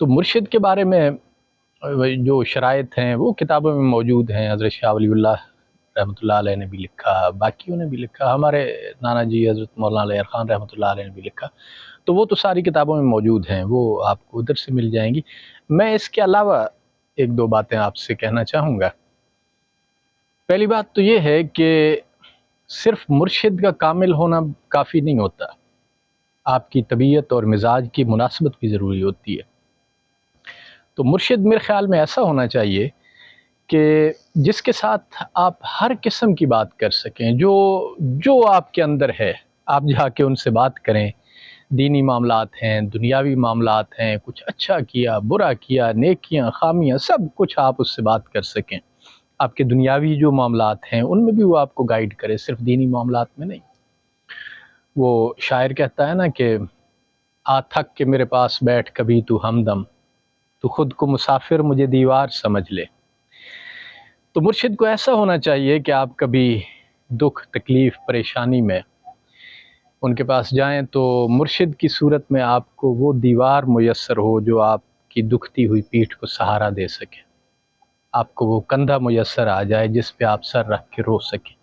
تو مرشد کے بارے میں جو شرائط ہیں وہ کتابوں میں موجود ہیں. حضرت شاہ ولی اللہ رحمۃ اللہ علیہ نے بھی لکھا، باقیوں نے بھی لکھا، ہمارے نانا جی حضرت مولانا علی خان رحمۃ اللہ علیہ نے بھی لکھا. تو وہ تو ساری کتابوں میں موجود ہیں، وہ آپ کو ادھر سے مل جائیں گی. میں اس کے علاوہ ایک دو باتیں آپ سے کہنا چاہوں گا. پہلی بات تو یہ ہے کہ صرف مرشد کا کامل ہونا کافی نہیں ہوتا، آپ کی طبیعت اور مزاج کی مناسبت بھی ضروری ہوتی ہے. تو مرشد میرے خیال میں ایسا ہونا چاہیے کہ جس کے ساتھ آپ ہر قسم کی بات کر سکیں، جو آپ کے اندر ہے آپ جا کے ان سے بات کریں. دینی معاملات ہیں، دنیاوی معاملات ہیں، کچھ اچھا کیا، برا کیا، نیکیاں، خامیاں، سب کچھ آپ اس سے بات کر سکیں. آپ کے دنیاوی جو معاملات ہیں ان میں بھی وہ آپ کو گائیڈ کرے، صرف دینی معاملات میں نہیں. وہ شاعر کہتا ہے نا کہ آ تھک کے میرے پاس بیٹھ کبھی تو ہمدم، تو خود کو مسافر مجھے دیوار سمجھ لے. تو مرشد کو ایسا ہونا چاہیے کہ آپ کبھی دکھ، تکلیف، پریشانی میں ان کے پاس جائیں تو مرشد کی صورت میں آپ کو وہ دیوار میسر ہو جو آپ کی دکھتی ہوئی پیٹھ کو سہارا دے سکے. آپ کو وہ کندھا میسر آ جائے جس پہ آپ سر رکھ کے رو سکیں.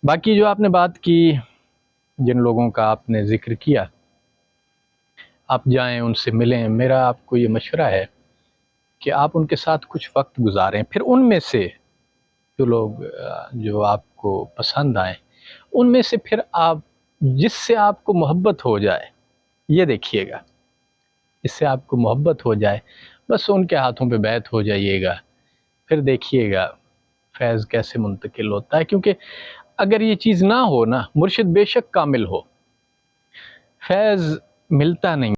باقی جو آپ نے بات کی، جن لوگوں کا آپ نے ذکر کیا، آپ جائیں ان سے ملیں. میرا آپ کو یہ مشورہ ہے کہ آپ ان کے ساتھ کچھ وقت گزاریں، پھر ان میں سے جو لوگ جو آپ کو پسند آئیں ان میں سے پھر آپ جس سے آپ کو محبت ہو جائے، یہ دیکھیے گا، اس سے آپ کو محبت ہو جائے بس ان کے ہاتھوں پہ بیعت ہو جائیے گا. پھر دیکھیے گا فیض کیسے منتقل ہوتا ہے. کیونکہ اگر یہ چیز نہ ہو نا، مرشد بے شک کامل ہو، فیض ملتا نہیں.